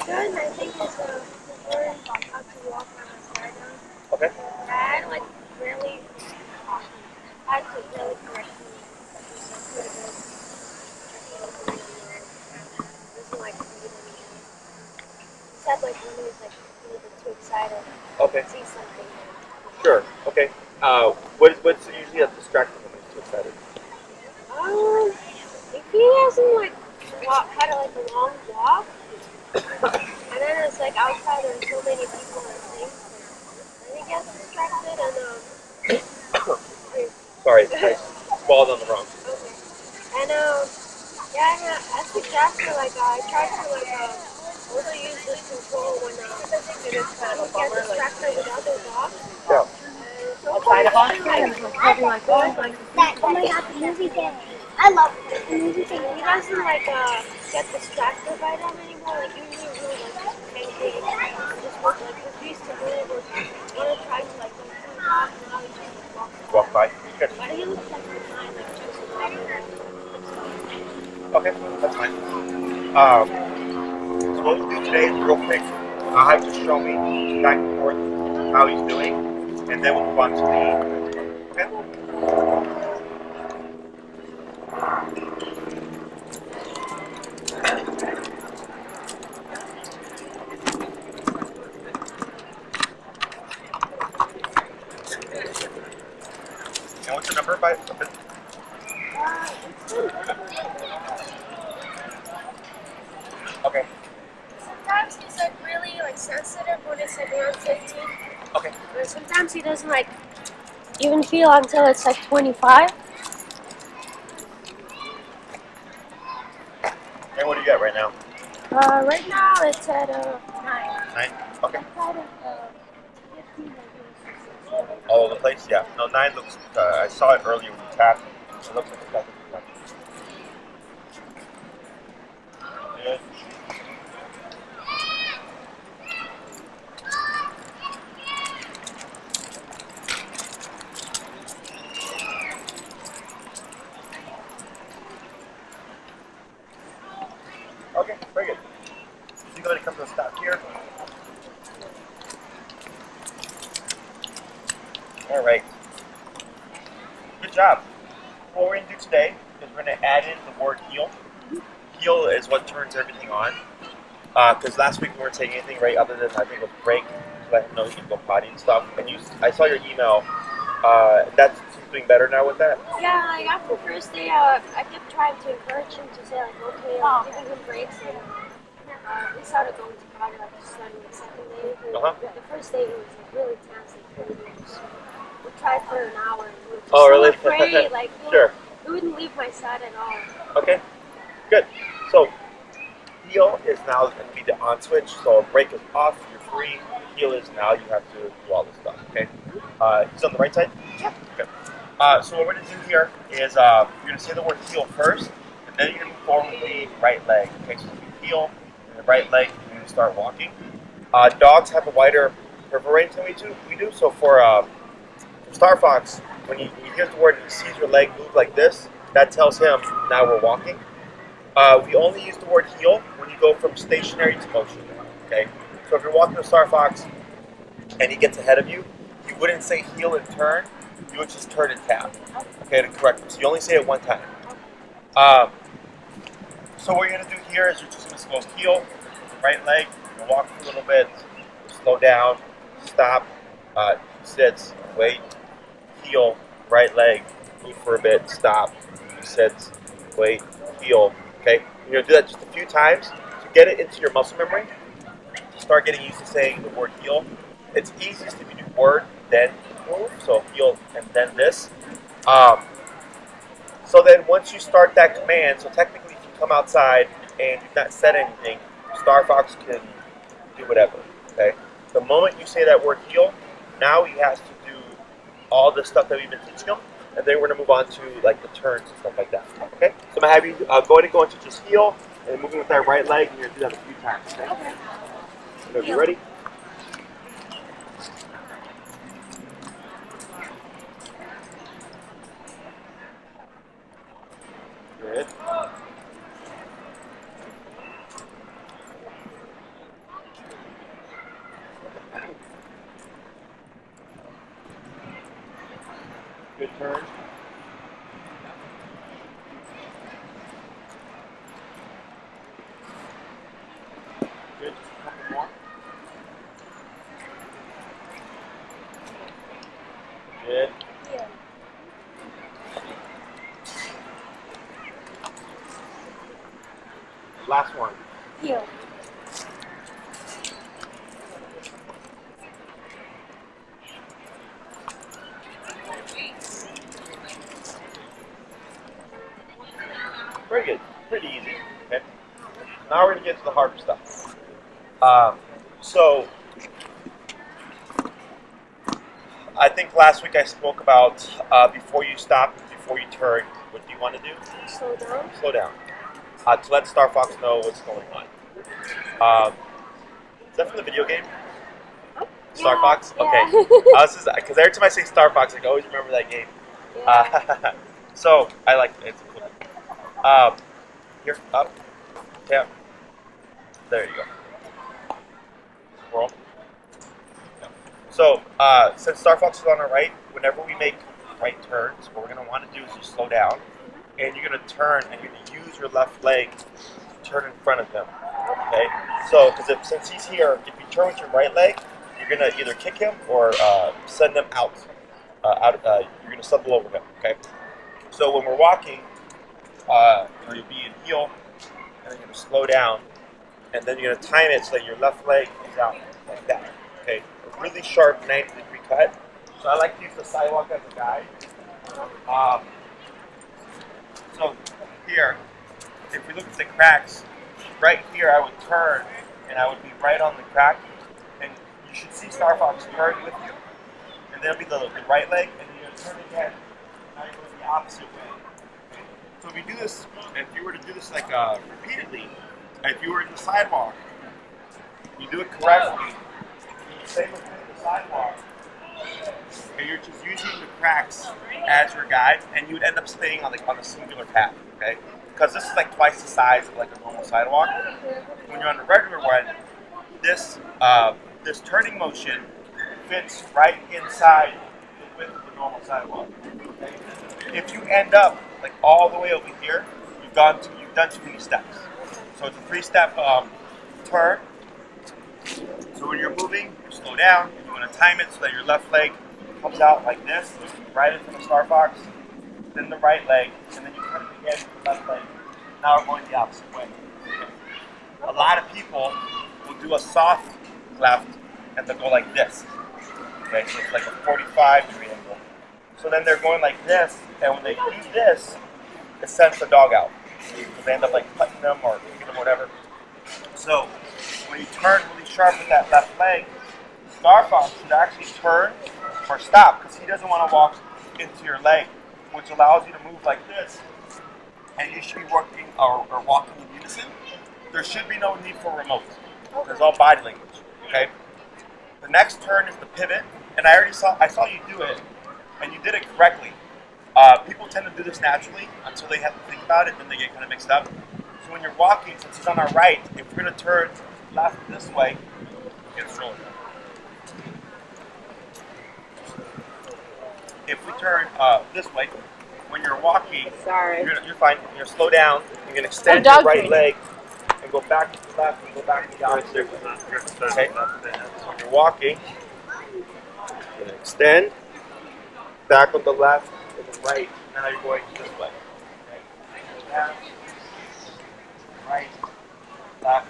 good, and I think it's learn how to walk on a side now. Okay. I like really, I had to really correct me. Pretty good. Wasn't like reading anything. Except like when he was like a little bit too excited Okay. to see something. Sure. Okay. What's usually a distraction when he's too excited? If he hasn't like had like a long walk, and then it's like outside there's so many people and things, and he gets distracted and Sorry, I swallowed on the wrong. okay. And yeah, I suggest like I try to like also use this control when it is kind of get distracted with other dogs. Yeah. So far, Probably like, oh my God, the movie thing. I love it. The movie thing. He doesn't like get distracted by them anymore. Like usually really like just painting and just work like because we used to do it was want to try to like go to the dog and now he just Walk by. Good. Why do you look like the kind like just Okay, that's fine. So what we'll do today is real quick. I'll have you show me back and forth how he's doing, and then we'll move on to the. Okay. And what's your number by? Okay. Sometimes he's like really like sensitive when it's like around 15. Okay. But sometimes he doesn't like even feel until it's like 25. And what do you got right now? Right now it's at 9. 9. Okay. Outside of 15, All over the place? Yeah. No, 9 looks. I saw it earlier when you tapped. It looks like it's got good. Okay, very good. You go ahead and come to a stop here. All right. Good job. What we're going to do today is we're going to add in the word heel. Heel is what turns everything on. Because last week we weren't saying anything right other than I think a break to let him know he can go potty and stuff. And I saw your email. That's doing better now with that? Yeah, like after the first day, I kept trying to encourage him to say like, okay, giving him breaks, and we started going to potty like starting the second day. The first day he was like really tense, like really nervous. We tried for an hour, and we were just so really? afraid, like Sure. He wouldn't leave my side at all. Okay, good. So heel is now going to be the on switch. So break is off, you're free. Heel is now you have to do all this stuff. Okay. He's on the right side. Yep. Okay. So what we're going to do here is you're going to say the word heel first, and then you're going to move forward with the right leg. Okay. So you heel and the right leg, you're going to start walking. Dogs have a wider peripheral range than we do. So for Starfox, when he hears the word and he sees your leg move like this, that tells him now we're walking. We only use the word heel when you go from stationary to motion. Okay, so if you're walking with Starfox and he gets ahead of you, you wouldn't say heel and turn. You would just turn and tap. Okay, to correct him. So you only say it one time. So what you're gonna do here is you're just gonna go heel, right leg, you walk for a little bit, slow down, stop, sits, wait, heel, right leg, move for a bit, stop, sits, wait, heel. Okay, you're gonna do that just a few times to get it into your muscle memory. To start getting used to saying the word heel. It's easiest if you do word then move. So heel and then this. So then once you start that command, so technically if you come outside and you've not said anything, Starfox can do whatever. Okay. The moment you say that word heel, now he has to do all the stuff that we've been teaching him, and then we're gonna move on to like the turns and stuff like that. Okay. So I'm gonna have you go ahead and go into just heel and moving with that right leg, and you're gonna do that a few times. Okay. So you ready? Good. turn. Good, just a couple more. Good. Yeah. Last one. Heel. Very good. Pretty easy. Okay. Now we're going to get to the harder stuff. So, I think last week I spoke about before you stop, before you turn, what do you want to do? Slow down. Slow down. To let Starfox know what's going on. Is that from the video game? Starfox? Yeah. Okay. Because every time I say Starfox, I always remember that game. Yeah. So, I like it. It's cool. Here, up, tap. There you go. Squirrel. Yeah. So, since Starfox is on our right, whenever we make right turns, what we're going to want to do is just slow down. And you're going to turn, and you're going to use your left leg to turn in front of him. Okay? So, since he's here, if you turn with your right leg, you're going to either kick him or send him out. You're going to stumble over him. Okay? So when we're walking, you'll be in heel, and then you're going to slow down, and then you're going to time it so that your left leg is out like that. Okay? A really sharp 90-degree cut. So I like to use the sidewalk as a guide. So here, if we look at the cracks, right here I would turn and I would be right on the crack, and you should see Starfox turn with you, and then it'll be the right leg, and then you're going to turn again, now you're going the opposite way. So if you do this, if you were to do this like repeatedly, if you were in the sidewalk, you do it correctly, same with the sidewalk, and you're just using the cracks as your guide, and you would end up staying on a singular path, okay? Because this is like twice the size of like a normal sidewalk. When you're on the regular one, this turning motion fits right inside the width of the normal sidewalk. Okay? If you end up like all the way over here, you've done too many steps. So it's a 3-step turn. So when you're moving, you slow down, and you want to time it so that your left leg comes out like this, right into the Starfox, then the right leg, and then you turn it again to the left leg. Now we're going the opposite way. Okay. A lot of people will do a soft left and they'll go like this. Okay, so it's like a 45-degree angle. So then they're going like this, and when they do this, it sends the dog out. So they end up like cutting them or kicking them or whatever. So when you turn really sharp with that left leg, Starfox should actually turn or stop because he doesn't want to walk into your leg, which allows you to move like this, and you should be working or walking in unison. There should be no need for remote. There's all body language. Okay. The next turn is the pivot, and I saw you do it, and you did it correctly. People tend to do this naturally until they have to think about it, then they get kind of mixed up. So when you're walking, since it's on our right, if we're going to turn left this way, it's rolling. If we turn this way, when you're walking, you're fine. You're going to slow down. You're going to extend your right leg and go back to the left and go back to the opposite. Okay? So when you're walking, you're going to extend, back on the left and the right. Now you're going this way. Okay? Down, right, left,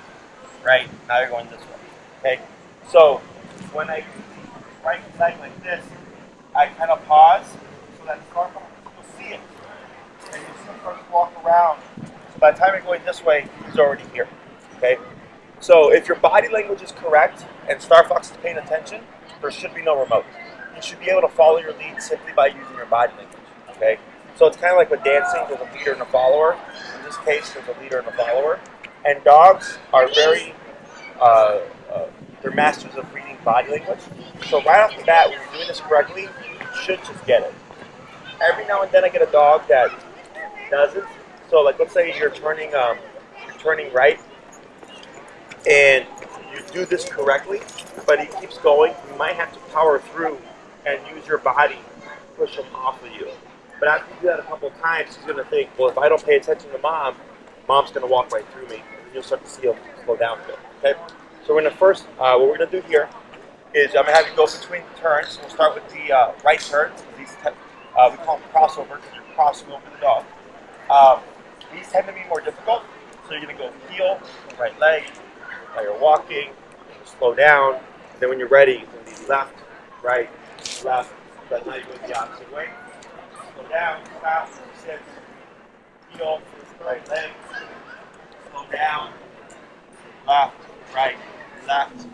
right. Now you're going this way. Okay? So when I do the right leg like this, I kind of pause so that Starfox will see it. And you see him first walk around. So by the time you're going this way, he's already here. Okay? So if your body language is correct and Starfox is paying attention, there should be no remote. You should be able to follow your lead simply by using your body language. Okay? So it's kind of like with dancing, there's a leader and a follower. In this case, there's a leader and a follower. And dogs are very, they're masters of reading body language. So right off the bat, when you're doing this correctly, you should just get it. Every now and then I get a dog that doesn't. So like let's say you're turning right, and you do this correctly, but he keeps going. You might have to power through and use your body push him off of you. But after you do that a couple of times, he's going to think, well, if I don't pay attention to mom, mom's going to walk right through me. And you'll start to see him slow down a bit. Okay? So we're going to first, what we're going to do here is I'm going to have you go between turns. We'll start with the right turn. These we call them crossover because you're crossing over the dog. These tend to be more difficult. So you're going to go heel, right leg, while you're walking, slow down. And then when you're ready, it's going to be left, right, left. But now you're going the opposite way. Slow down, stop, sit, heel, right leg, slow down, left, right, left,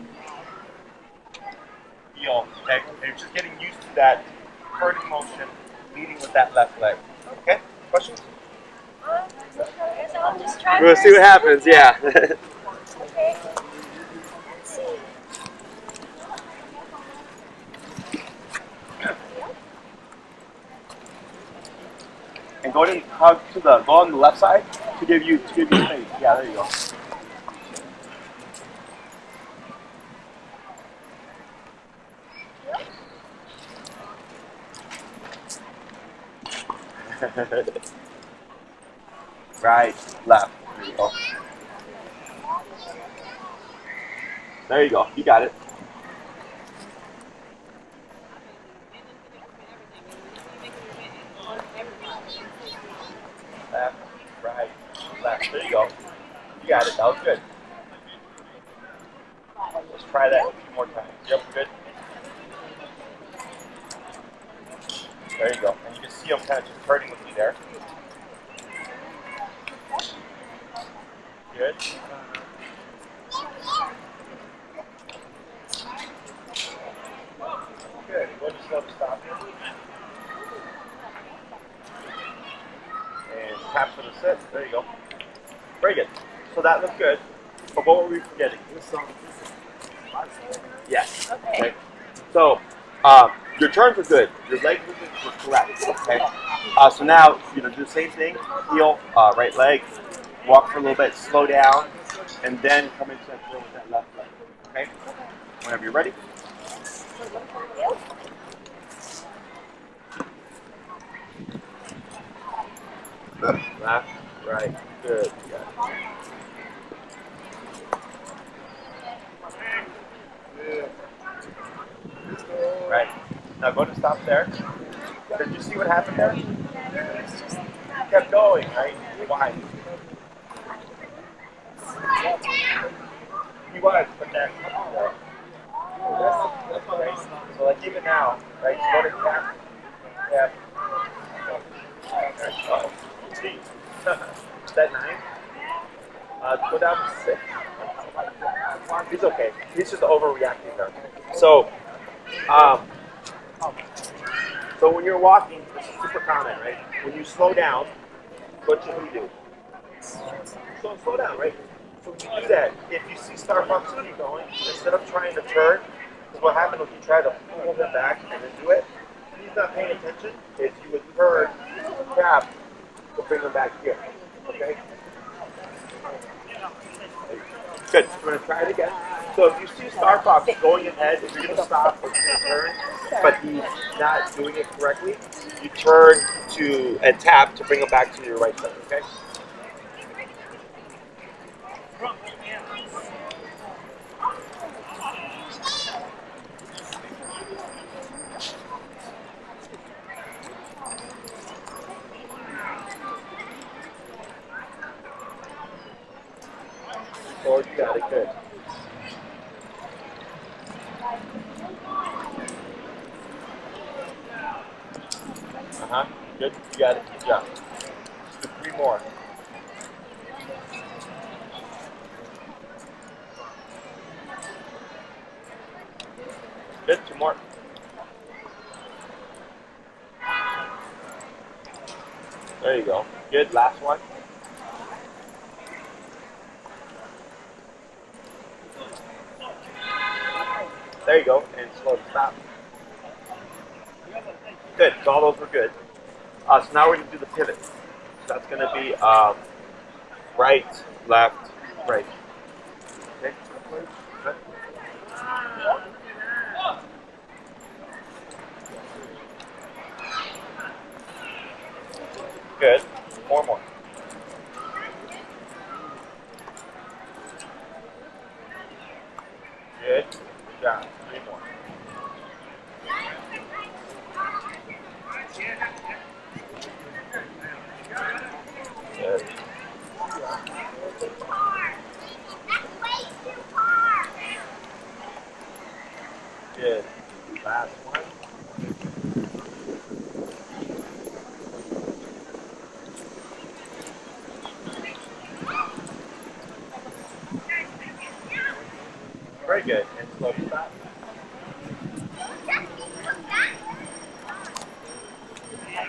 heel. Okay? And you're just getting used to that turning motion, leading with that left leg. Okay? Questions? I'll just try We'll see what happens, yeah. Okay. Let's see. And go ahead and hug to the go on the left side to give you space. Yeah, there you go. Right, left. There you go. There you go. You got it. Left, right, left. There you go. You got it. That was good. Let's try that a few more times. Yep, good. There you go. And you can see them kind of just turning with you there. Good. Good. Go ahead and slow to stop here. And tap for the sit. There you go. Very good. So that looked good. But what were we forgetting? Yes. Okay. So your turns were good. Your leg movements were correct. Okay. So now do the same thing. Heel, right leg. Walk for a little bit. Slow down, and then come into that drill with that left leg. Okay. Whenever you're ready. Left, right, good. Yeah. Right. Now go to stop there. Did you see what happened there? You kept going, right? Why? He was, but then. That's right. So like even now, right? Go to tap, tap. Is that 9? Go down to 6. He's okay. He's just overreacting there. So, so when you're walking, this is super common, right? When you slow down, what should we do? So slow down, right? So when you do that, if you see Starfox keep going, instead of trying to turn, because what happens if you try to pull him back and then do it, he's not paying attention, is you would turn, tap, to bring him back here. Okay? Good. We're going to try it again. So if you see Starfox going ahead, if you're going to stop or turn, but he's not doing it correctly, you turn to and tap to bring him back to your right side. Okay? Forward, you got it, good. Good, you got it, good job. Just do 3 more. Good, 2 more. There you go. Good, last one. There you go, and slow to stop. Good, so all those were good. So now we're going to do the pivot. So that's going to be right, left, right. Okay. Good. Good. Four more. Good. Good job. Three more. Good. Good. Last one. Very good. And slow stop.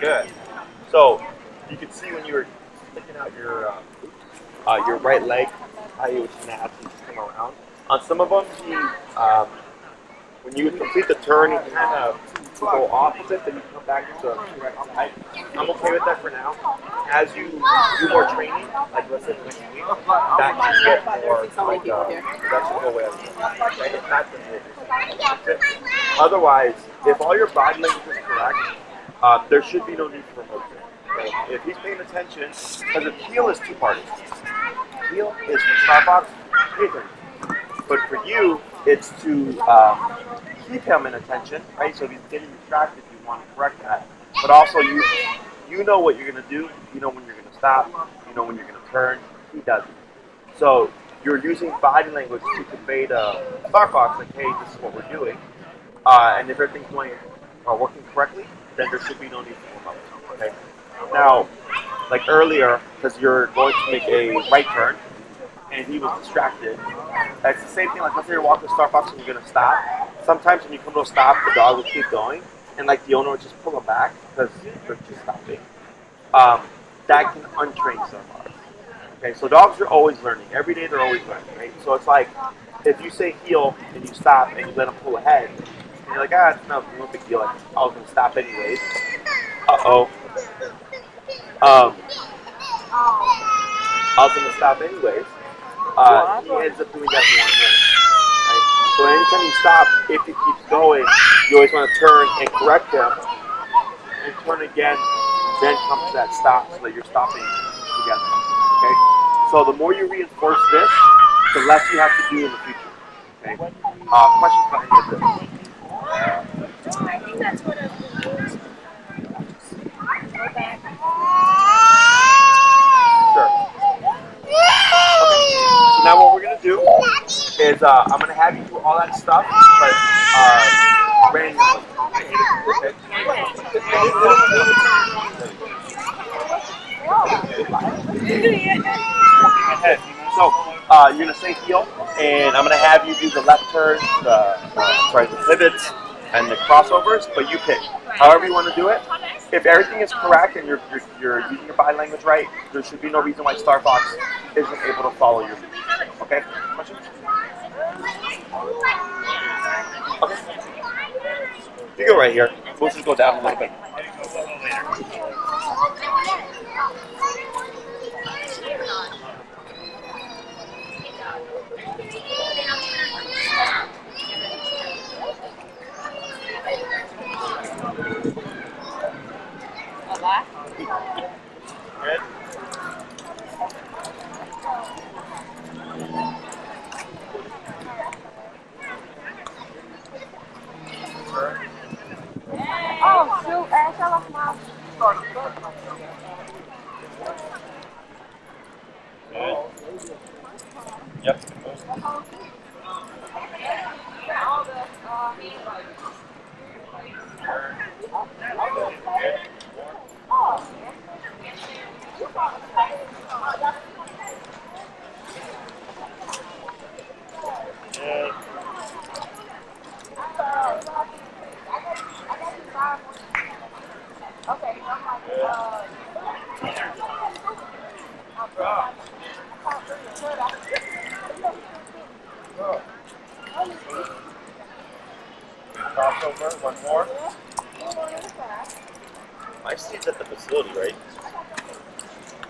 Good. So you can see when you were sticking out your right leg, how you would snap and come around. On some of them, when you would complete the turn, you kind of go opposite, then you come back to the correct height. I'm okay with that for now. As you do more training, like let's say next week, that can get more like that should go away. Okay? It's not the Otherwise, if all your body language is correct, there should be no need for motion. Okay? If he's paying attention, because the heel is two parts. Heel is for Starfox, but for you, it's to keep him in attention, right? So if he's getting distracted, you want to correct that. But also, you know what you're going to do. You know when you're going to stop. You know when you're going to turn. He doesn't. So you're using body language to convey to Starfox, like, hey, this is what we're doing. And if everything's working correctly, then there should be no need for motion. Okay. Now, like earlier, because you're going to make a right turn, and he was distracted. It's the same thing, like let's say you're walking with Starfox and you're going to stop. Sometimes when you come to a stop, the dog will keep going, and like the owner will just pull him back because they're just stopping. That can untrain Starfox. Okay, so dogs are always learning. Every day they're always learning, right? So it's like, if you say heel and you stop and you let them pull ahead, and you're like, it's no big deal. Like, I was going to stop anyways. Uh-oh. I was going to stop anyways. He ends up doing that more and more. Right? So anytime you stop, if he keeps going, you always want to turn and correct him, and turn again, then come to that stop so that you're stopping together. Okay? So the more you reinforce this, the less you have to do in the future. Okay? Questions about any of this? I think that's what I've been doing. Go back. Sure. Okay. So now what we're going to do is I'm going to have you do all that stuff, but randomly. Okay? So you're going to say heel, and I'm going to have you do the left turn, the pivots, and the crossovers, but you pick. However you want to do it. If everything is correct and you're using your body language right, there should be no reason why Starfox isn't able to follow your lead. Okay? Questions? Okay. You go right here. We'll just go down a little bit. Good. Oh, shoot, I lost my. Good. Yep. Crossover, one more. My Steve's at the facility, right?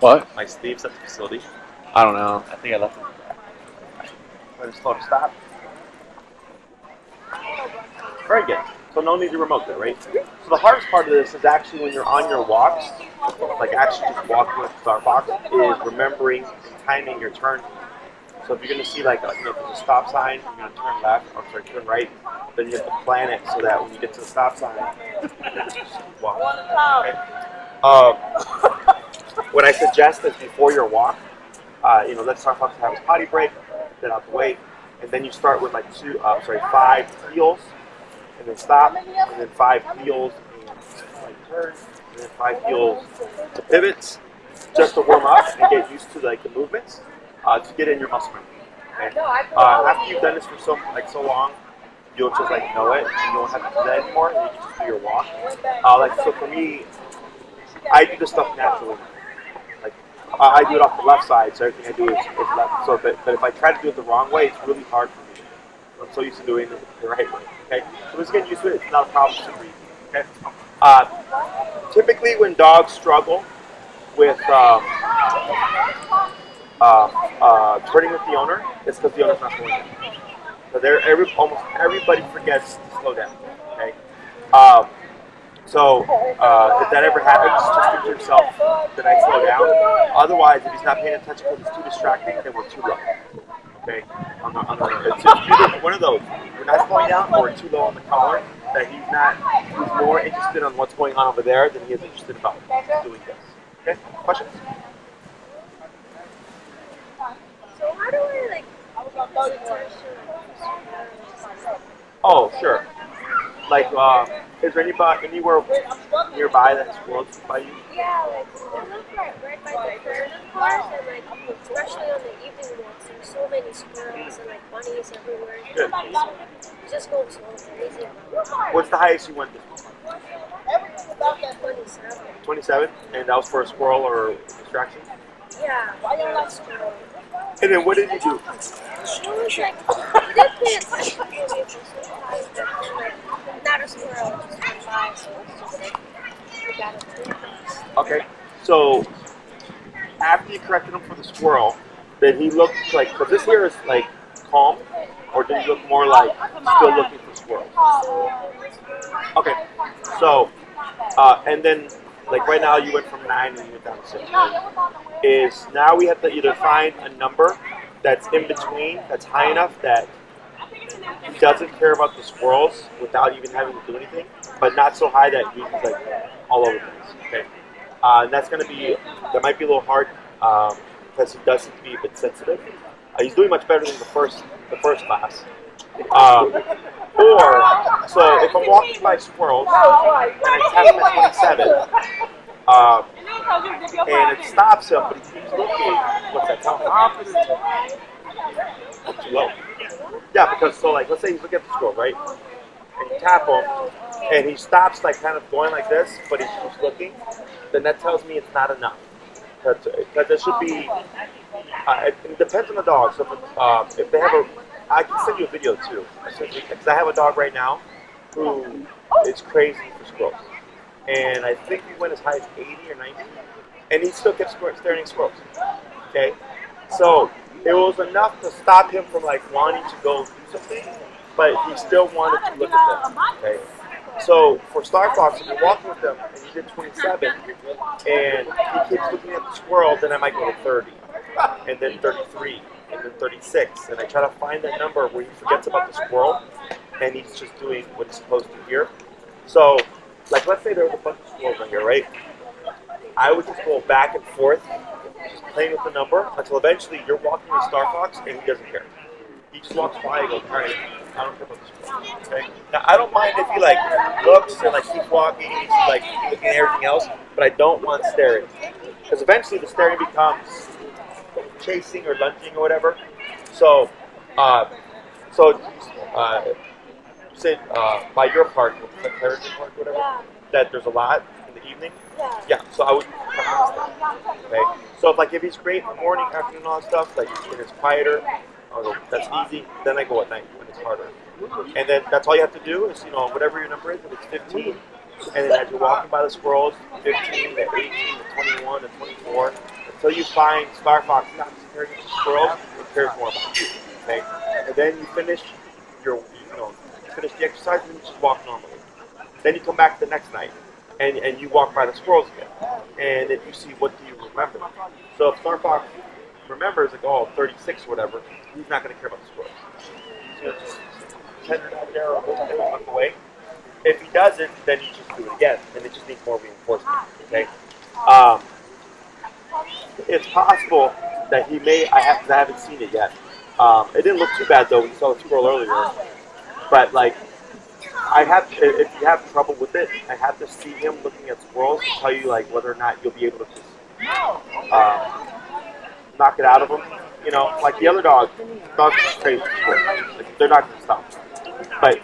What? My Steve's at the facility. I don't know. I think I left him. Let us slow to stop. Very good. So no need to remote there, right? So the hardest part of this is actually when you're on your walks, like actually just walking with Starfox, is remembering and timing your turn. So if you're going to see like, you know, if there's a stop sign, you're going to turn left, or sorry, turn right, then you have to plan it so that when you get to the stop sign, you just walk. Okay? What I suggest is before your walk, you know, let Starfox have his potty break, get out the way, and then you start with like 5 heels, and then stop, and then 5 heels and like turn, and then 5 heels to pivots, just to warm up and get used to like the movements, to get in your muscle memory. Okay? After you've done this for so long, you'll just like know it, and you don't have to do that anymore. You can just do your walk. Like so for me, I do this stuff naturally. Like I do it off the left side, so everything I do is left. So, but if I try to do it the wrong way, it's really hard for me. I'm so used to doing it the right way. Okay, so just getting used to it. It's not a problem to read. Okay. Typically, when dogs struggle with turning with the owner, it's because the owner's not slowing down. So almost everybody forgets to slow down. Okay. So if that ever happens, just think to yourself that I slow down. Otherwise, if he's not paying attention because it's too distracting, then we're too low. Okay, it's either one of those. We're not slowing down, or we're too low on the collar. That he's more interested in what's going on over there than he is interested about doing this. Okay, questions? So how do I like Oh, sure. Like, is there anywhere nearby that's close by you? Yeah, like I live right by the curb cars, and like especially on the evening walks, there's so many squirrels and like bunnies everywhere. Good. So just go slow, easy. What's the highest you went this month? 27. 27? And that was for a squirrel or distraction? Yeah, a squirrel. And then what did you do? She was like, he did pay attention to me for some time, but like, not a squirrel, just went by, so it's just like, we got it. Okay, so after you corrected him for the squirrel, did he look like, because this here is like calm, or did he look more like still looking for squirrels? Okay, so, and then like right now you went from 9 and you went down to 6. Is now we have to either find a number that's in between, that's high enough that he doesn't care about the squirrels without even having to do anything, but not so high that he's like all over the place. Okay, and that's going to be, that might be a little hard because he does seem to be a bit sensitive. He's doing much better than the first class. Or, so if I'm walking by squirrels and I tap him at 27, and it stops him, but he keeps looking, what's that tell me? Too low. Yeah, because so like, let's say he's looking at the squirrel, right? And you tap him, and he stops like kind of going like this, but he keeps looking, then that tells me it's not enough. Because there should be, it depends on the dog. So if they have I can send you a video too. Because I have a dog right now who is crazy for squirrels. And I think he went as high as 80 or 90. And he still kept staring at squirrels. Okay? So it was enough to stop him from like wanting to go do something, but he still wanted to look at them. Okay? So for Starfox, if you're walking with them and you did 27 and he keeps looking at the squirrel, then I might go to 30, and then 33, and then 36, and I try to find that number where he forgets about the squirrel and he's just doing what he's supposed to here. So, like let's say there was a bunch of squirrels in here, right? I would just go back and forth, just playing with the number until eventually you're walking with Starfox and he doesn't care. He just walks by and goes, all right, I don't care about this squirrel. Okay? Now, I don't mind if he like looks and like keeps walking, he's like looking at everything else, but I don't want staring. Because eventually the staring becomes chasing or lunging or whatever. So, say by your park, the Clarendon Park, whatever, that there's a lot in the evening. Yeah. So I would. Okay. So if he's great in the morning, afternoon, all that stuff, like when it's quieter, that's easy. Then I go at night when it's harder. And then that's all you have to do is whatever your number is, if it's 15, and then as you're walking by the squirrels, 15 to 18 to 21 to 24, until you find Starfox not comparing to squirrels, it cares more about you. Okay. And then you finish the exercise and you just walk normally. Then you come back the next night, and you walk by the squirrels again. And if you see, what do you remember? So if Starfox remembers, like, oh, 36 or whatever, he's not going to care about the squirrels. So he'll just tend it out there or walk away. If he doesn't, then you just do it again, and it just needs more reinforcement. Okay. It's possible that he may. I haven't seen it yet. It didn't look too bad though when you saw the squirrel earlier. But like, if you have trouble with it, I have to see him looking at squirrels to tell you like whether or not you'll be able to just knock it out of him. You know, like the other dogs are crazy. Like, they're not going to stop, but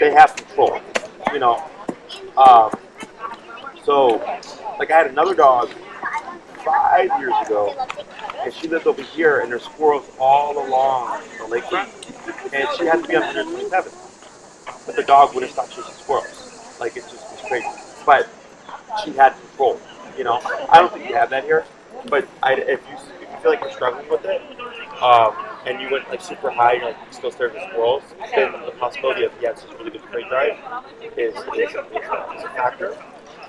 they have control. You know, so like I had another dog 5 years ago, and she lived over here, and there's squirrels all along the lakefront, and she had to be on 127. But the dog wouldn't stop chasing squirrels. Like, it just was crazy. But she had control, you know. I don't think you have that here, but if you feel like you're struggling with it, and you went like super high, and like you still staring at squirrels, then the possibility of this really good prey drive is a factor.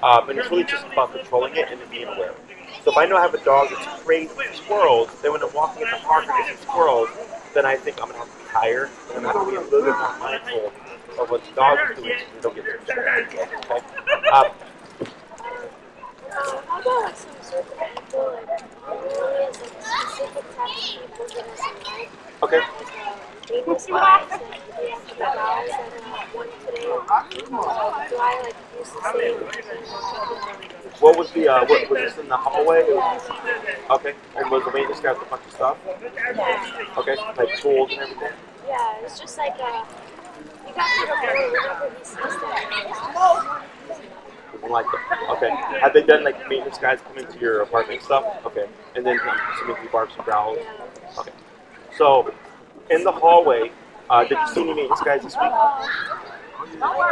And it's really just about controlling it and then being aware. So if I know I have a dog that's crazy for squirrels, then when I'm walking in the park and I see squirrels, then I think I'm going to have to be higher, and I'm going to be a little bit more mindful of what the dog is doing so they don't get too distracted. Okay? How about like some sort of people, like, really is like a specific type of people that doesn't like? Okay. Like, baby spots, like, the Reactive Dogs that won today. Do I, like, use the same? What was the, was this in the hallway? Okay. And was the maintenance guy with a bunch of stuff? Yeah. Okay. Like tools and everything? Yeah, it's just like, you got to go whenever he sees that. Like that. Okay. Have they done like maintenance guys come into your apartment and stuff? Okay. And then assuming he barks and growls? Okay. So, in the hallway, did you see any maintenance guys this week?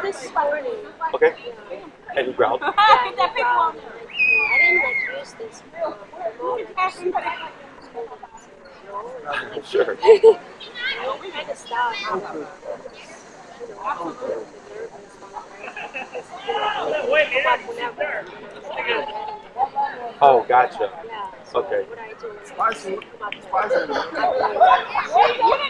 This morning. Okay. And he growled? Yeah, he growled. I didn't like use this remote. Sure. I kind of stopped. Oh, gotcha. Yeah, so Okay. what I do is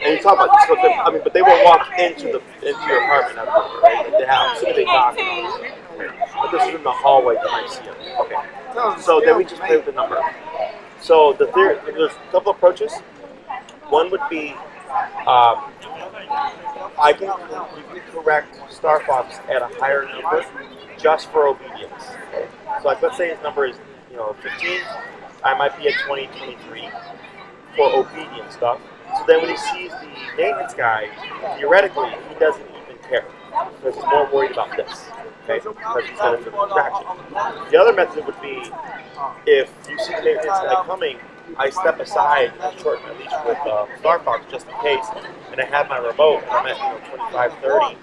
And you talk about this, I mean, but they won't walk into your apartment, right? They have, as soon as they knock. But this is in the hallway, you might see them. Okay. So then we just play with the number. So the theory, there's a couple approaches. One would be, you can correct Starfox at a higher number just for obedience. So like, let's say his number is 15, I might be at 20, 23 for obedience stuff. So then when he sees the maintenance guy, theoretically, he doesn't even care because he's more worried about this. Okay, because he's got a distraction. The other method would be, if you see the maintenance guy coming, I step aside and shorten my leash with Starfox just in case, and I have my remote, and I'm at 25, 30,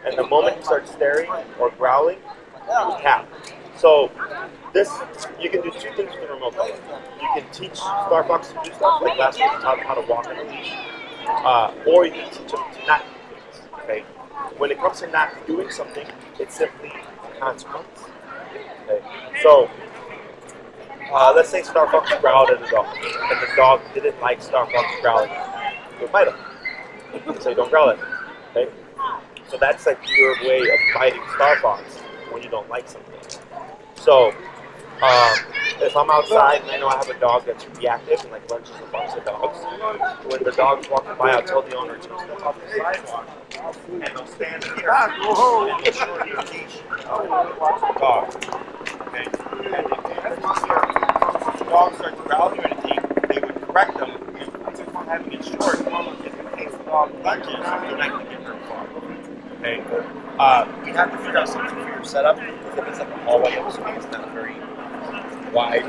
and the moment he starts staring or growling, you tap. So this, you can do two things with the remote control. You can teach Starfox to do stuff, like last week we taught him how to walk on a leash, or you can teach him to not do things. Okay? When it comes to not doing something, it's simply a consequence. Okay? So let's say Starfox growled at the dog, and the dog didn't like Starfox growling. You'll fight him. You say, don't growl at him. Okay? So that's like your way of fighting Starfox when you don't like something. So, if I'm outside and I know I have a dog that's reactive and like lunges a bunch of dogs, when the dog's walking by, I'll tell the owner to step off the sidewalk and they'll stand here and they'll show an indication of the dog. Okay? And if the dog starts growling or anything, they would correct them, and having it short, in case the dog lunges, they're not going to get hurt far. Okay? We have to figure out something for your setup, because if it's like a hallway, it's not very wide.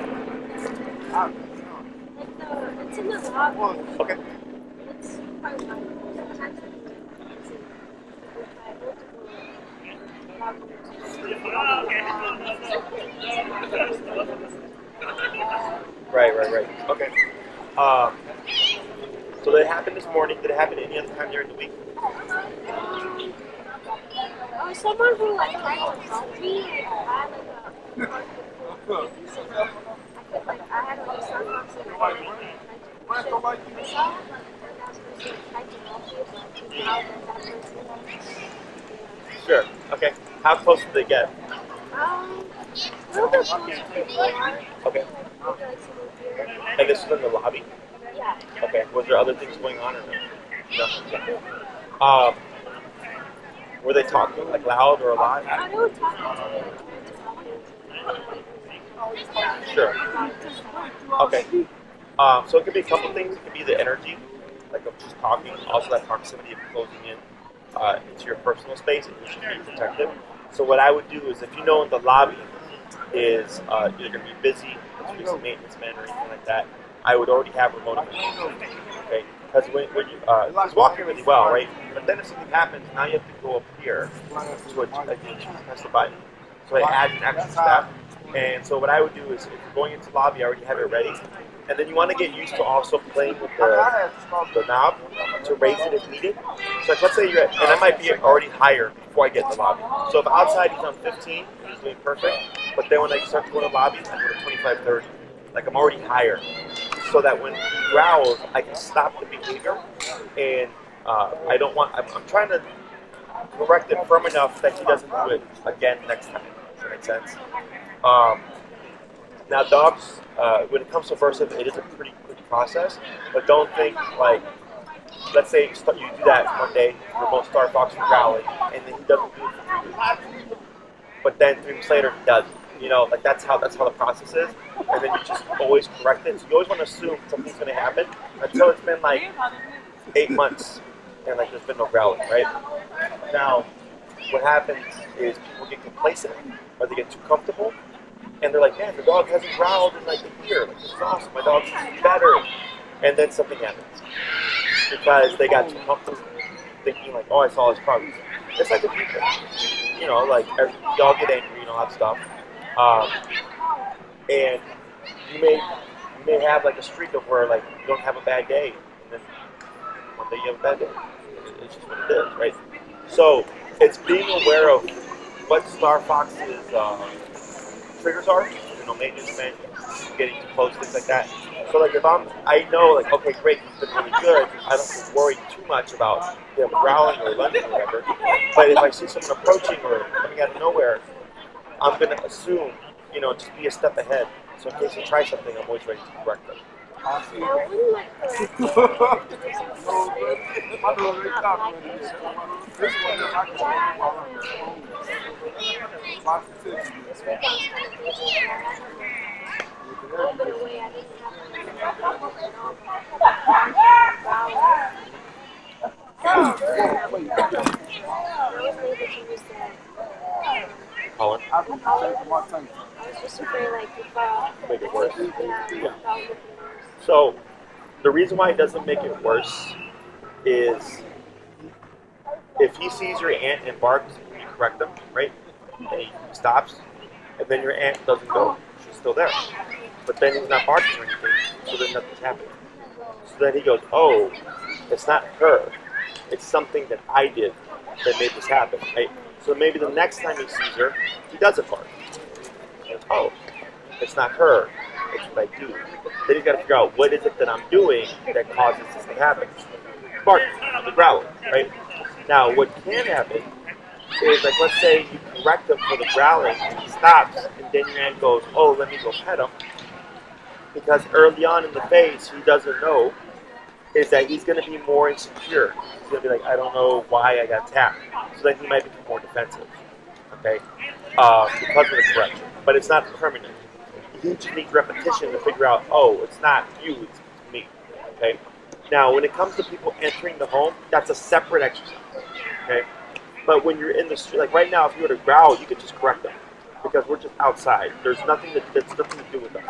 It's in the lobby. Okay. It's quite wide. Sometimes Right. Okay. So that happened this morning. Did it happen any other time during the week? was someone who like tried to help me. I had like a I had like a Starfox in my hand. I tried to push it myself. And that person tried to help me, but now that person. Sure. Okay. How close did they get? A little bit closer to the door. Okay. Maybe like someone here. And this was in the lobby? Yeah. Okay. Was there other things going on or no? No. Okay. Were they talking like loud or a lot? I know talking to me. Sure. Okay. So it could be a couple things. It could be the energy, like of just talking. Also that proximity of closing in into your personal space, and you should be protective. So what I would do is, if you know in the lobby is you're going to be busy, there's going to be some maintenance man or anything like that, I would already have remote emergency. Okay. Because when you he's walking really well, right? But then if something happens, now you have to go up here to press the button. So I add an extra step. And so what I would do is, if you're going into the lobby, I already have it ready. And then you want to get used to also playing with the knob to raise it if needed. So like, let's say you're at, and I might be already higher before I get in the lobby. So if outside he's on 15, and he's doing perfect. But then when I start to go to the lobby, I go to 25, 30. Like I'm already higher. So that when he growls, I can stop the behavior, and I'm trying to correct it firm enough that he doesn't do it again next time. Does that make sense? Now dogs, when it comes to aversive, it is a pretty quick process, but don't think like, let's say you do that one day, remote Starfox is growling, and then he doesn't do it for 3 weeks. But then 3 weeks later he does. You know, like that's how the process is, and then you just always correct it. So you always want to assume something's going to happen until it's been like 8 months and like there's been no growling, right? Now, what happens is people get complacent or they get too comfortable, and they're like, man, the dog hasn't growled in like a year. Like, this is awesome. My dog's better, and then something happens because they got too comfortable, thinking like, oh, I saw his progress. It's like the people, you know, like y'all get angry and all that stuff. And you may have like a streak of where like you don't have a bad day, and then one day you have a bad day. It's just what it is, right? So it's being aware of what Starfox's triggers are. You know, maintenance men, getting too close, things like that. So like if I know like, okay, great, he's been really good. I don't have to worry too much about him growling or lunging or whatever. But if I see someone approaching or coming out of nowhere, I'm going to assume, you know, just be a step ahead. So in case you try something, I'm always ready to correct them. Now, when like Colin? I was just afraid, like, if Make it worse. yeah. So the reason why it doesn't make it worse is if he sees your ant and barks, you correct him, right? And he stops, and then your ant doesn't go. She's still there. But then he's not barking or anything, so then nothing's happening. So then he goes, oh, it's not her. It's something that I did that made this happen, right? So maybe the next time he sees her, he doesn't bark. He goes, oh, it's not her. It's what I do. Then he's got to figure out what is it that I'm doing that causes this to happen. Bark, the growling, right? Now, what can happen is, like, let's say you correct him for the growling, and he stops, and then your ant goes, oh, let me go pet him. Because early on in the phase, he doesn't know, is that he's going to be more insecure. He's going to be like, I don't know why I got tapped. So then he might become more defensive, okay, because of the correction. But it's not permanent. You just need repetition to figure out, oh, it's not you, it's me, okay? Now, when it comes to people entering the home, that's a separate exercise, okay? But when you're in the street, like right now, if you were to growl, you could just correct them because we're just outside. There's nothing that's nothing to do with us.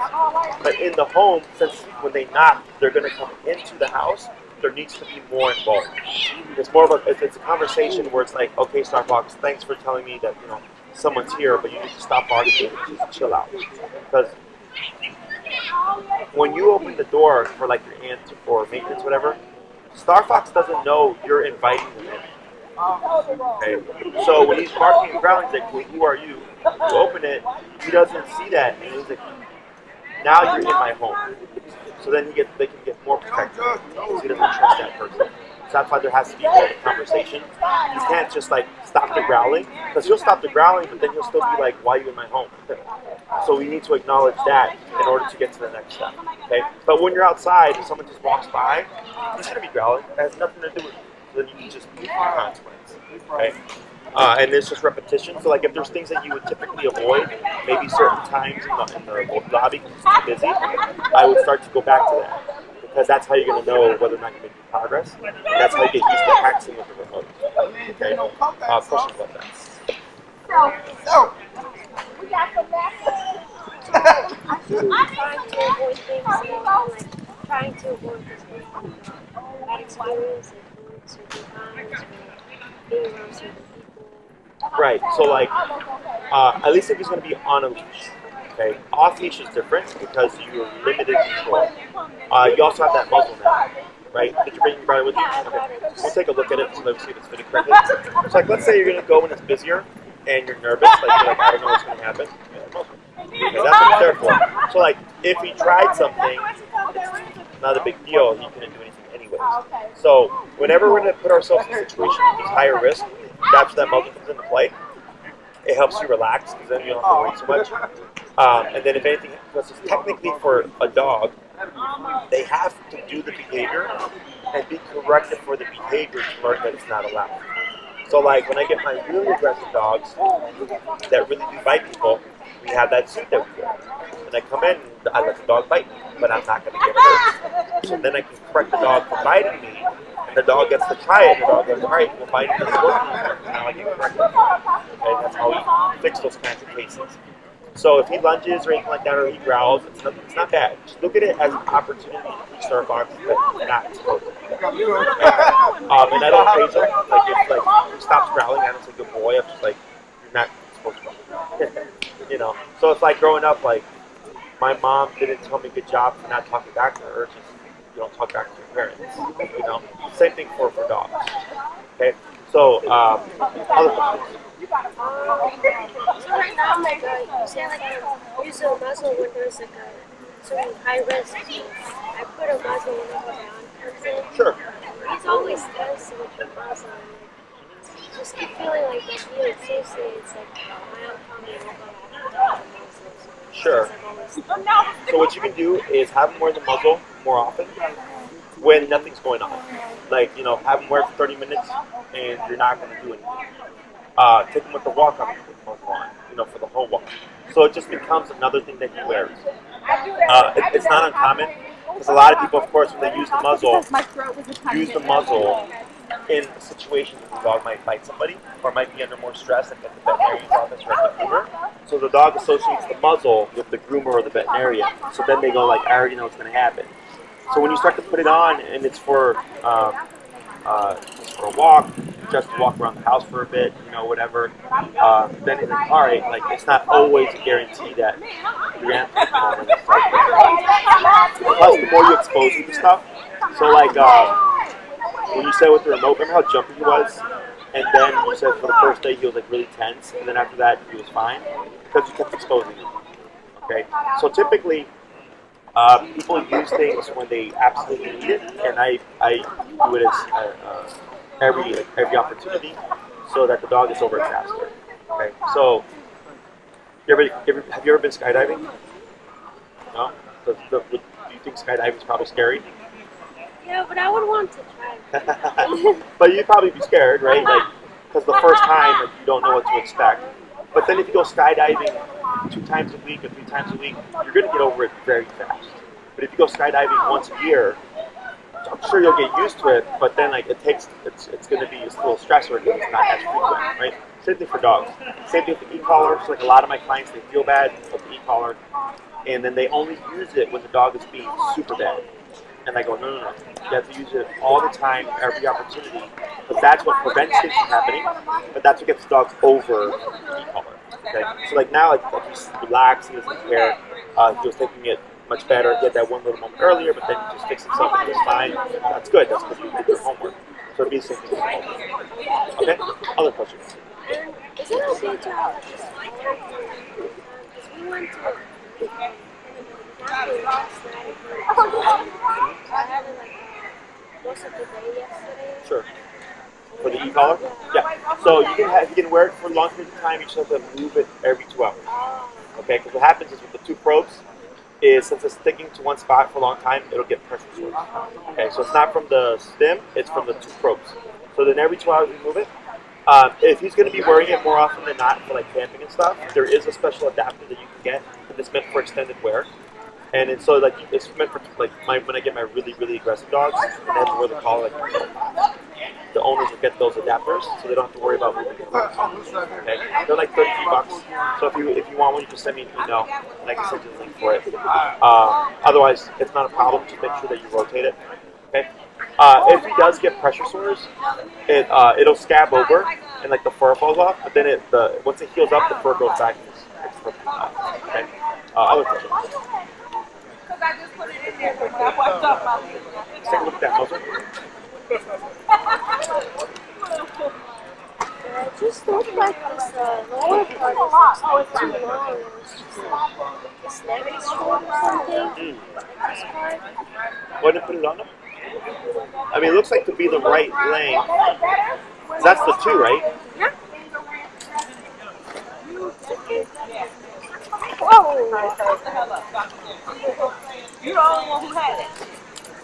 But in the home, since when they knock, they're going to come into the house, there needs to be more involved. It's more of it's a conversation where it's like, okay, Starfox, thanks for telling me that, you know, someone's here, but you need to stop barking and just chill out. Because when you open the door for like your aunt or maintenance, whatever, Starfox doesn't know you're inviting them in. Okay. So when he's barking and growling, he's like, "Well, who are you?" You open it, he doesn't see that, and he's like, "Now you're in my home." So then they can get more protective because he doesn't trust that person. So that's why there has to be more of a conversation. You can't just like stop the growling, because he'll stop the growling, but then he'll still be like, "Why are you in my home?" So we need to acknowledge that in order to get to the next step. Okay. But when you're outside and someone just walks by, he's gonna be growling. It has nothing to do with it. So then you can just move the consequence. Okay. And it's just repetition. So like if there's things that you would typically avoid, maybe certain times in the lobby because it's too busy, I would start to go back to that. Because that's how you're going to know whether or not you're making progress. And that's how you get used to practicing with the remote. Okay? Questions about that? I feel like trying to avoid things, like trying to avoid this bad experience, like going to certain times, or being around certain people. Right. So like, at least if he's going to be on a leash. Okay. Off leash is different because you're limited control. You also have that muzzle now, right? Did you bring your brother with you? Okay. We'll take a look at it so let's see if it's fitting correctly. So like, let's say you're going to go when it's busier and you're nervous, like you're like, I don't know what's going to happen. Okay, that's what it's there for. So like, if he tried something, it's not a big deal. He couldn't do anything anyways. So whenever we're going to put ourselves in a situation that's higher risk, that's where that muzzle comes into play. It helps you relax because then you don't have to worry so much. And then if anything, because it's technically for a dog, they have to do the behavior and be corrected for the behavior to learn that it's not allowed. So like when I get my really aggressive dogs that really do bite people, we have that suit that we wear. And I come in, I let the dog bite me, but I'm not going to get hurt. So then I can correct the dog for biting me, and the dog gets to try it, and the dog goes, all right, well, biting doesn't work anymore. Now I can correct it. Okay, that's how we fix those kinds of cases. So if he lunges or anything like that, or he growls, it's not bad. Just look at it as an opportunity to teach Starfox that not to go. And I don't praise him. Like if he stops growling, I don't say good boy. I'm just like, you're not supposed to. You know. So it's like growing up, like my mom didn't tell me good job for not talking back to her. Just you don't talk back to your parents. You know. Same thing for dogs. Okay. So other questions. So right now, like you say, like use a muzzle when there's like a certain high risk. I put a muzzle whenever the comes in. Sure. He's always does with the muzzle. I just keep feeling like that feeling associates like my own coming over. Sure. So what you can do is have them wear the muzzle more often when nothing's going on. Like, you know, have them wear it for 30 minutes and you're not going to do anything. Take him with the walk on with the muzzle on, you know, for the whole walk. So it just becomes another thing that he wears. It's not uncommon because a lot of people, of course, when they use the muzzle in situations where the dog might bite somebody or might be under more stress, like at the veterinarian's office or at the groomer. So the dog associates the muzzle with the groomer or the veterinarian. So then they go like, I already know what's going to happen. So when you start to put it on and it's for a walk, just to walk around the house for a bit, you know, whatever, then it's like, all right, like it's not always a guarantee that your answer is going to start. Plus, the more you expose him to stuff, so like when you said with the remote, remember how jumpy he was? And then you said for the first day he was like really tense, and then after that he was fine because you kept exposing him. Okay, so typically people use things when they absolutely need it, and I do it as every opportunity so that the dog is over it faster. Okay, so have you ever been skydiving? No? Do you think skydiving is probably scary? Yeah, but I would want to try. But you'd probably be scared, right? Like, because the first time like, you don't know what to expect. But then if you go skydiving 2 times a week or 3 times a week, you're going to get over it very fast. But if you go skydiving once a year, I'm sure you'll get used to it. But then like it's going to be a little stressor because it's not as frequent, right? Same thing for dogs. Same thing with the e-collar. So like a lot of my clients, they feel bad with the e-collar, and then they only use it when the dog is being super bad. And I go, no. You have to use it all the time, every opportunity, because that's what prevents things from happening. But that's what gets the dog over the e-collar. Okay, so like now, like he's relaxed, he doesn't care. He was taking it much better. He had that one little moment earlier, but then he just fixed himself and he was fine. That's good. That's because you did your homework. So it'd be the same thing. Okay? Other questions? And is it okay to have like this because we went to Nashville last night so I had it like most of the day yesterday. Sure. For the e-collar? Yeah. So you can wear it for a long period of time. You just have to move it every 2 hours. Okay? Because what happens is with the 2 probes, is since it's sticking to one spot for a long time, it'll get pressure sores. Okay, so it's not from the stem, it's from the 2 probes. So then every 2 hours we move it. If he's going to be wearing it more often than not for like camping and stuff, there is a special adapter that you can get that's meant for extended wear. And it's so like it's meant for like when I get my really aggressive dogs, and they have to wear the collar. Like, the owners will get those adapters, so they don't have to worry about moving it. Okay, they're like $33. So if you want one, you just send me an email, and I can send you the link for it. Otherwise, it's not a problem. Just make sure that you rotate it. Okay. If he does get pressure sores, it'll scab over and like the fur falls off. But then once it heals up, the fur goes back. It's perfectly fine. Okay. Other questions? I just put it in there when I walked up. Let's take a look at that muzzle. It just looked like this lower part was too long. It was just like this neck strap or something. Like this part. Go ahead and put it on them. I mean, it looks like to be the right length. That's the 2, right? Yeah. Whoa! You the only one who had it.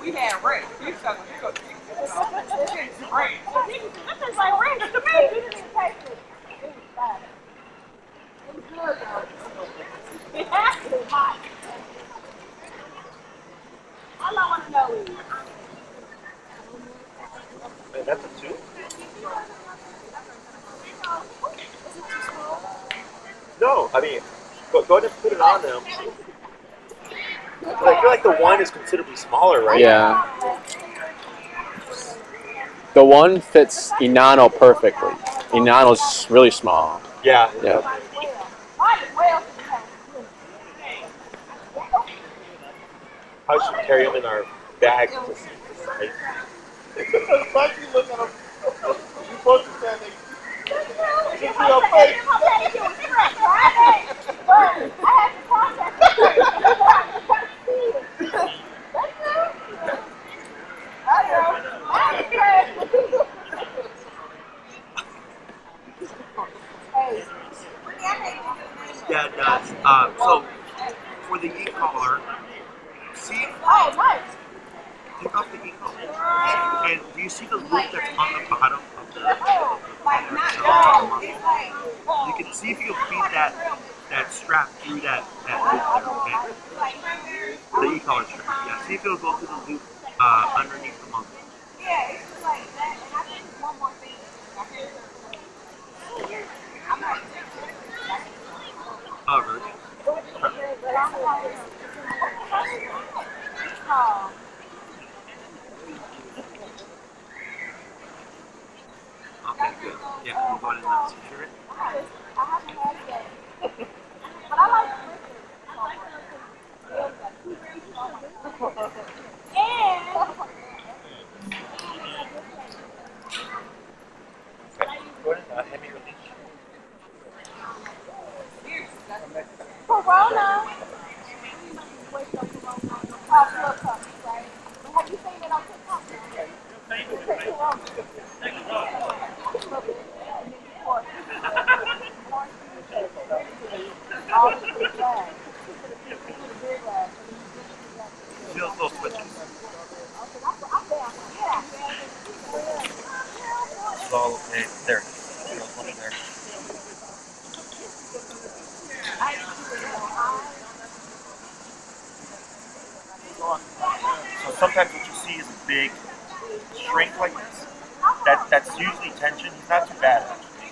We had Ray. He's talking. This is Ray. This is like Ray to me. You didn't even taste it. It was bad. It was good though. It has to be hot. All I want to know is. Man, that's a 2? No, I mean, go ahead and put it on them. I feel like the 1 is considerably smaller, right? Yeah. The 1 fits Inano perfectly. Inano's really small. Yeah. Yeah. I should carry them in our bag. Yeah, it does. So, for the e-collar, see? Oh, nice. Take off the e-collar. And do you see the loop that's on the bottom of the you can see if you can feed that strap through that loop there, okay? The e-collar strap. Yeah, see if it'll go through the loop underneath the muzzle. Yeah, it's just like that. And I think one more thing. I'm not. Oh, really? Okay, good. Yeah, we'll go ahead and secure it. I haven't had it yet. But I like it. Go ahead and hand me your leash. Corona. Have you seen it on TikTok? Feel those switches. It's all okay. There. There's one in there. So sometimes what you see is a big shrink like this. That's usually tension. He's not too bad actually.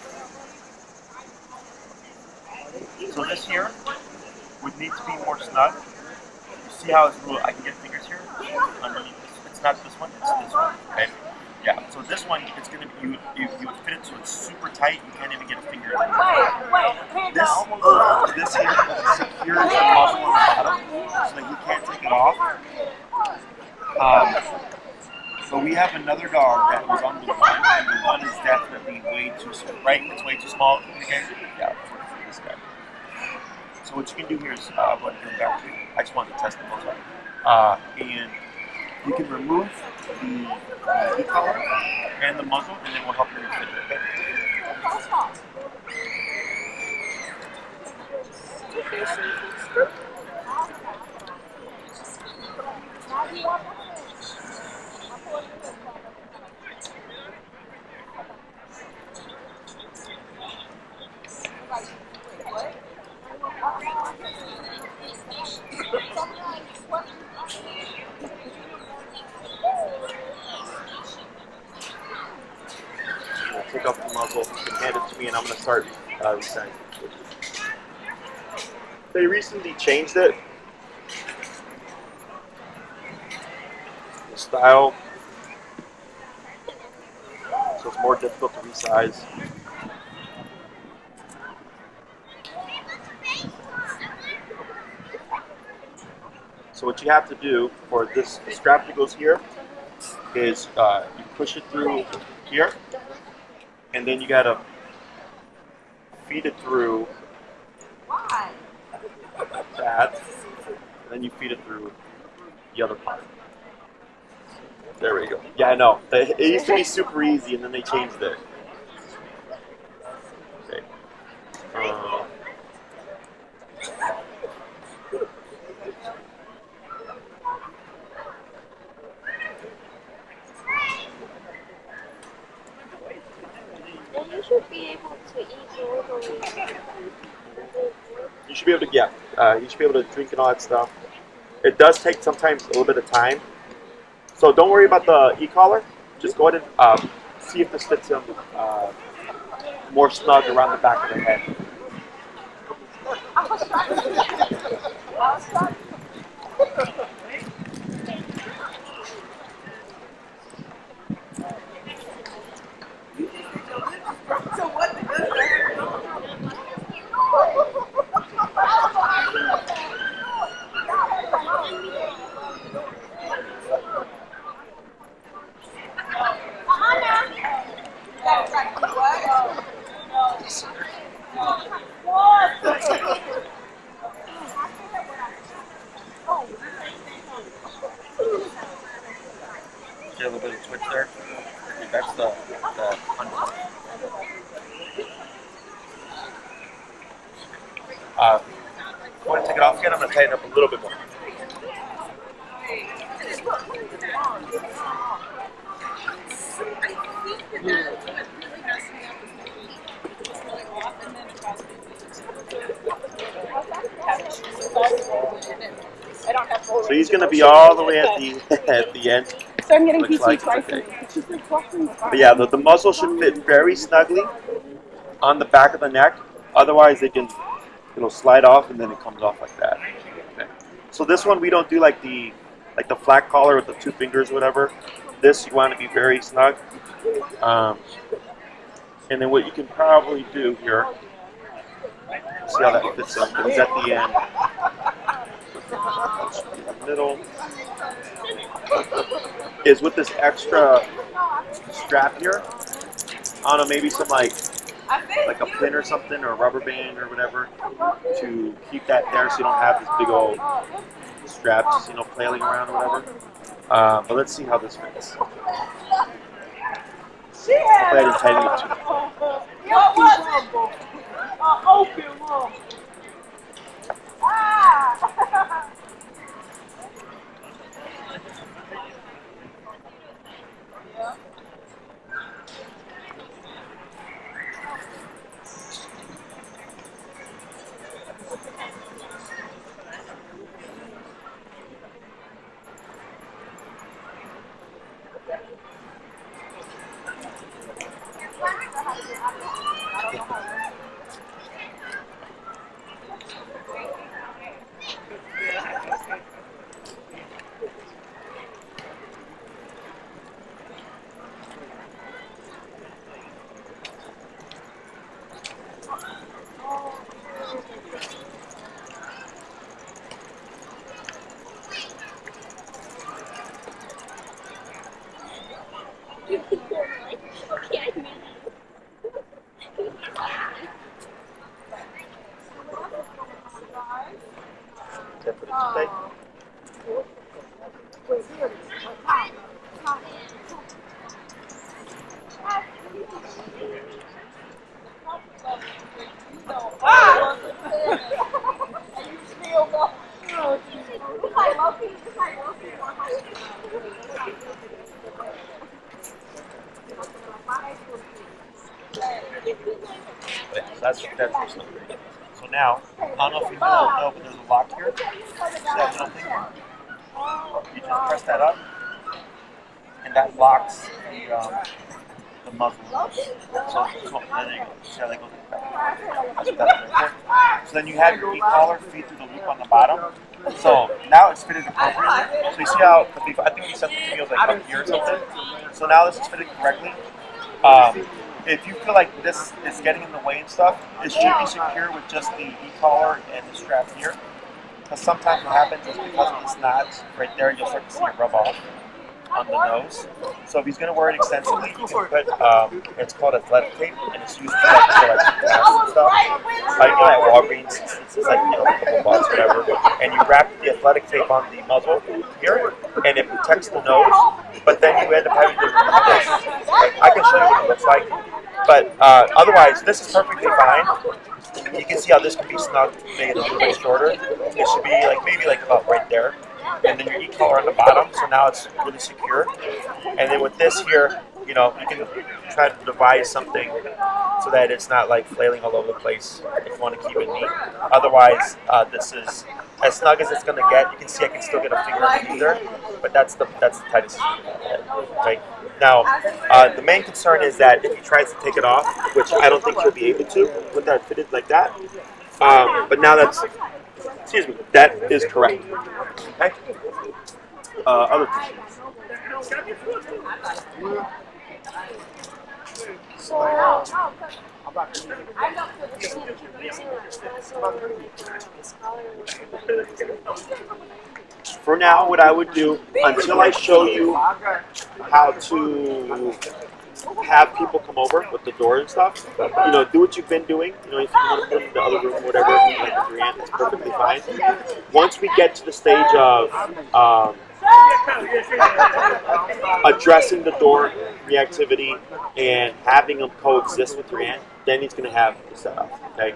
So this here would need to be more snug. You see how it's little, I can get fingers here underneath this. It's not this one, it's this one. Okay. Yeah. So this one, it's gonna be you would fit it so it's super tight. You can't even get a finger in there. This here secures the muzzle on the bottom, so that you can't take it off. So we have another dog that was on the one, and the one is definitely way too small, right? It's way too small. Okay? Yeah, for this guy. So what you can do here is, I'm going to go back to you. I just wanted to test the muzzle. And you can remove the e-collar and the muzzle, and then we'll help you refit it, okay? Take off the muzzle and hand it to me, and I'm going to start resetting. They recently changed it. The style. So it's more difficult to resize. So what you have to do for this strap that goes here is you push it through here, and then you gotta feed it through that, and then you feed it through the other part. There we go. Yeah, I know. It used to be super easy, and then they changed it. Okay. You should be able to eat normally. You should be able to, yeah. You should be able to drink and all that stuff. It does take sometimes a little bit of time. So don't worry about the e-collar. Just go ahead and see if this fits him more snug around the back of the head. So what the good See a little bit of twitch there? That's the go ahead and take it off again. I'm going to tighten up a little bit more. So he's going to be all the way at the end. So I'm getting Looks PT like twice. okay. She's like walking. But yeah, the muzzle should fit very snugly on the back of the neck. Otherwise, it'll slide off and then it comes off like that. Okay. So this one we don't do like the flat collar with the 2 fingers or whatever. This you want to be very snug. And then what you can probably do here, see how that fits in, is at the end, in the middle, is with this extra strap here. I don't know, maybe some like a pin or something, or a rubber band or whatever, to keep that there so you don't have this big old straps, flailing around or whatever. But let's see how this fits. Go ahead and tighten it too. What was it? Open one. Ah! Okay, I knew Except for the today. Yeah, so that's what's not great. So now, I don't know if you know, but there's a lock here. See that little thing? You just press that up, and that locks the muzzle. So there you go. See how that goes like that? That's what that's there for. So then you have your e-collar feed through the loop on the bottom. So now it's fitted appropriately. So you see how, I think we sent it to me, it was like up here or something. So now this is fitted correctly. If you feel like this is getting in the way and stuff, it should be secure with just the e-collar and the strap here. Because sometimes what happens is because of this knot right there, you'll start to see it rub off on the nose. So if he's going to wear it extensively, you can put, it's called athletic tape, and it's used for like gas and stuff. You know, at Walgreens, it's like, you know, a couple bucks, whatever. And you wrap the athletic tape on the muzzle here, and it protects the nose, but then you end up having to remove this. I can show you what it looks like. But otherwise, this is perfectly fine. You can see how this can be snug, make it a little bit shorter. It should be like maybe like about right there. And then your e-collar on the bottom, so now it's really secure. And then with this here, you know, you can try to devise something so that it's not like flailing all over the place if you want to keep it neat. Otherwise, this is as snug as it's going to get. You can see I can still get a finger in there, but that's the tightest. Okay. Now, the main concern is that if he tries to take it off, which I don't think he'll be able to with that fitted like that. But now that's, excuse me, that is correct. Okay. Other questions? For now, what I would do, until I show you how to have people come over with the door and stuff, you know, do what you've been doing. You know, if you want to put them in the other room or whatever, like with your aunt, that's perfectly fine. Once we get to the stage of addressing the door reactivity and having them coexist with your aunt, then he's going to have the setup. Okay.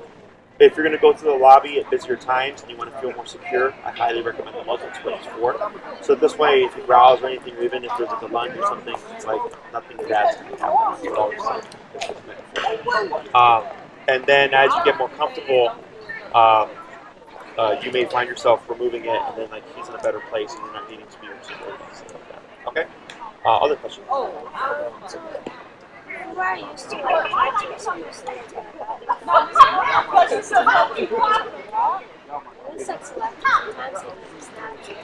If you're going to go to the lobby at busier times and you want to feel more secure, I highly recommend the muzzle. It's what it's for. So this way, if he growls or anything, or even if there's like a lunge or something, it's like nothing bad's going to happen. And then as you get more comfortable, you may find yourself removing it, and then like he's in a better place, and you're not needing to be received or stuff like that. Okay. Other questions? Where I used to like try to sometimes like to it's like selective sometimes it is not just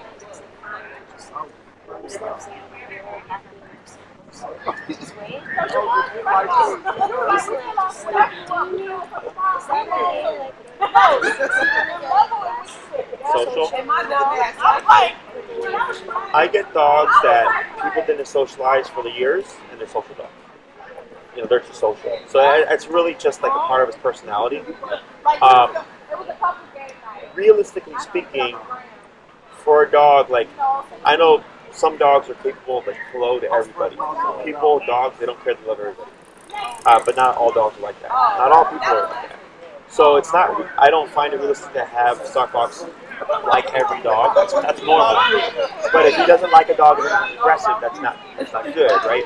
just wait. Recently I just stopped doing it. Is that Social? I get dogs that people didn't socialize for the years, and they're social dogs. You know, they're just social. So it's really just like a part of his personality. Realistically speaking, for a dog, like, I know some dogs are capable of like hello to everybody. People, dogs, they don't care, they love everybody. But not all dogs are like that. Not all people are like that. So it's not, I don't find it realistic to have Starfox like every dog. That's normal. But if he doesn't like a dog and it's aggressive, that's not good, right?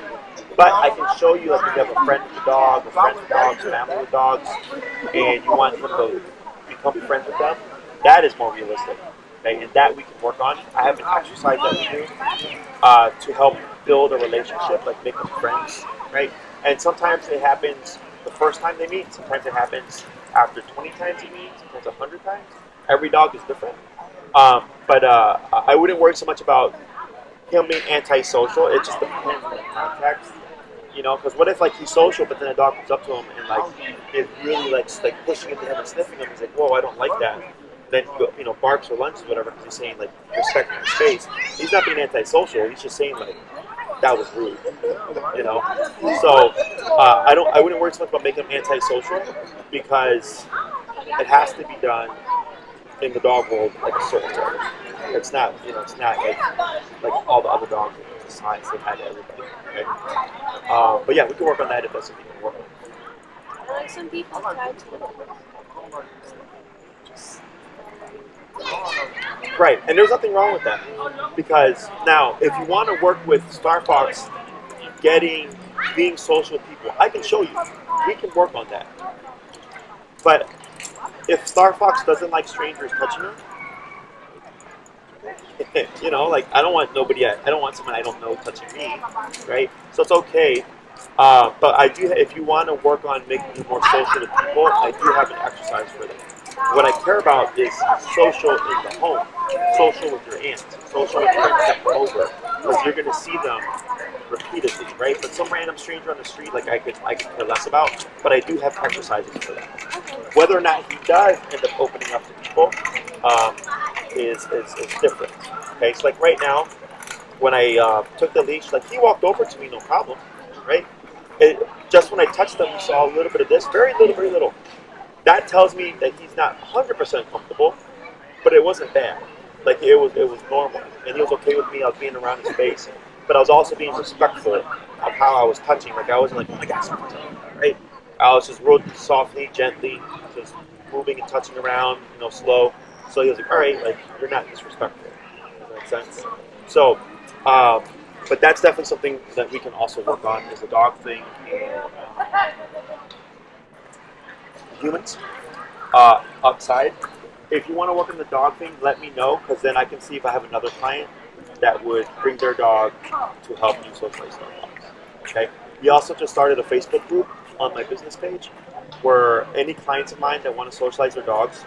But I can show you, like, if you have a friend with a dog, or friends with dogs, family with dogs, and you want them to become friends with them, that is more realistic. Okay? And that we can work on. I have an exercise that we do to help build a relationship, like make them friends, right? And sometimes it happens the first time they meet. Sometimes it happens after 20 times they meet. Sometimes 100 times. Every dog is different. But I wouldn't worry so much about him being antisocial. It just depends on the context. You know, because what if like he's social, but then a dog comes up to him and like is really like pushing into him and sniffing him? He's like, "Whoa, I don't like that." Then he barks or lunges or whatever because he's saying like respect his space. He's not being antisocial. He's just saying like, that was rude, you know. So I wouldn't worry so much about making them antisocial because it has to be done in the dog world like a certain way. It's not, you know, it's not like all the other dogs. It's a science they had to everybody. Okay? But yeah, we can work on that if that's something we can work on. Like some people try to just Right, and there's nothing wrong with that because now if you want to work with Starfox, being social with people, I can show you. We can work on that. But if Starfox doesn't like strangers touching her, you know, like I don't want someone I don't know touching me, right? So it's okay. But I do. If you want to work on making you more social with people, I do have an exercise for them. What I care about is social in the home, social with your aunt, social with friends that come over, because you're going to see them repeatedly, right? But some random stranger on the street, like I could care less about. But I do have exercises for that. Whether or not he does end up opening up to people is different. Okay, so like right now, when I took the leash, like he walked over to me, no problem, right? Just when I touched him, we saw a little bit of this, very little. That tells me that he's not 100% comfortable, but it wasn't bad. Like it was normal, and he was okay with me. I was being around his face, but I was also being respectful of how I was touching. Like I wasn't like, oh my gosh, right? I was just real softly, gently, just moving and touching around, you know, slow. So he was like, all right, like you're not disrespectful. Does that make sense? So, but that's definitely something that we can also work on is the dog thing. Humans outside. If you want to work on the dog thing, let me know because then I can see if I have another client that would bring their dog to help you socialize their dogs. Okay. We also just started a Facebook group on my business page where any clients of mine that want to socialize their dogs,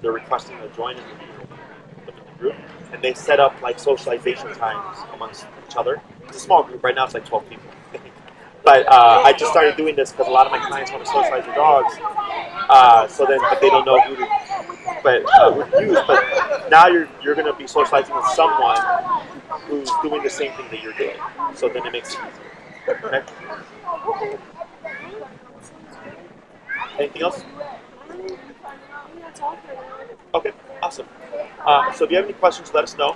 they're requesting to join in the group, and they set up like socialization times amongst each other. It's a small group right now. It's like 12 people. But I just started doing this because a lot of my clients want to socialize their dogs. But they don't know who to use. But now you're going to be socializing with someone who's doing the same thing that you're doing. So then it makes it easier. Okay? Anything else? Okay, awesome. So if you have any questions, let us know.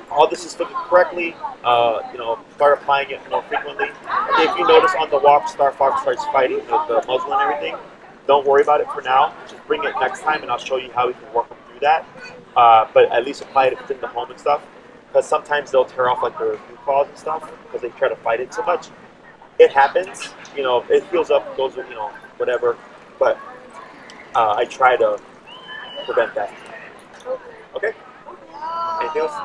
All this is fitted correctly. Start applying it more frequently. If you notice on the walk, Starfox starts fighting the muzzle and everything, don't worry about it for now. Just bring it next time, and I'll show you how we can work them through that. But at least apply it within the home and stuff, because sometimes they'll tear off like their root claws and stuff because they try to fight it so much. It happens. You know, it heals up, goes with whatever. But I try to prevent that. Okay. Anything else?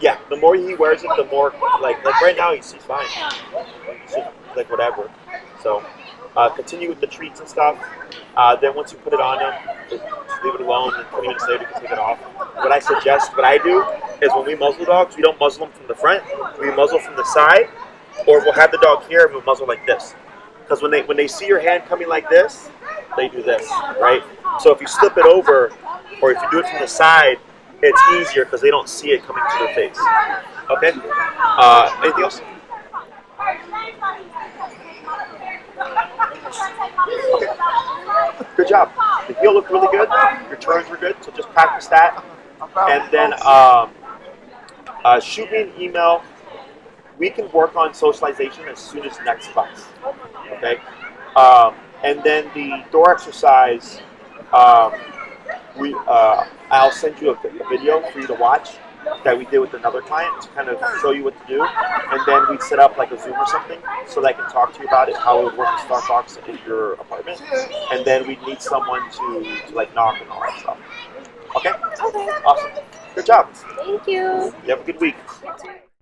Yeah, the more he wears it, the more like right now he's fine. He's just, like whatever. So continue with the treats and stuff. Then once you put it on him, just leave it alone, and 20 minutes later you can take it off. What I do is when we muzzle dogs, we don't muzzle them from the front. We muzzle from the side, or we'll have the dog here and we'll muzzle like this. Because when they see your hand coming like this, they do this, right? So if you slip it over, or if you do it from the side, it's easier because they don't see it coming to their face. Okay? Anything else? Okay. Good job. The heel looked really good. Your turns were good, so just practice that. And then shoot me an email. We can work on socialization as soon as next class. Okay? And then the door exercise, I'll send you a video for you to watch that we did with another client to kind of show you what to do. And then we set up like a Zoom or something so that I can talk to you about it, how it would work with Starfox in your apartment. And then we need someone to like knock and all that stuff. Okay? Awesome. Good job. Thank you. You have a good week. You too.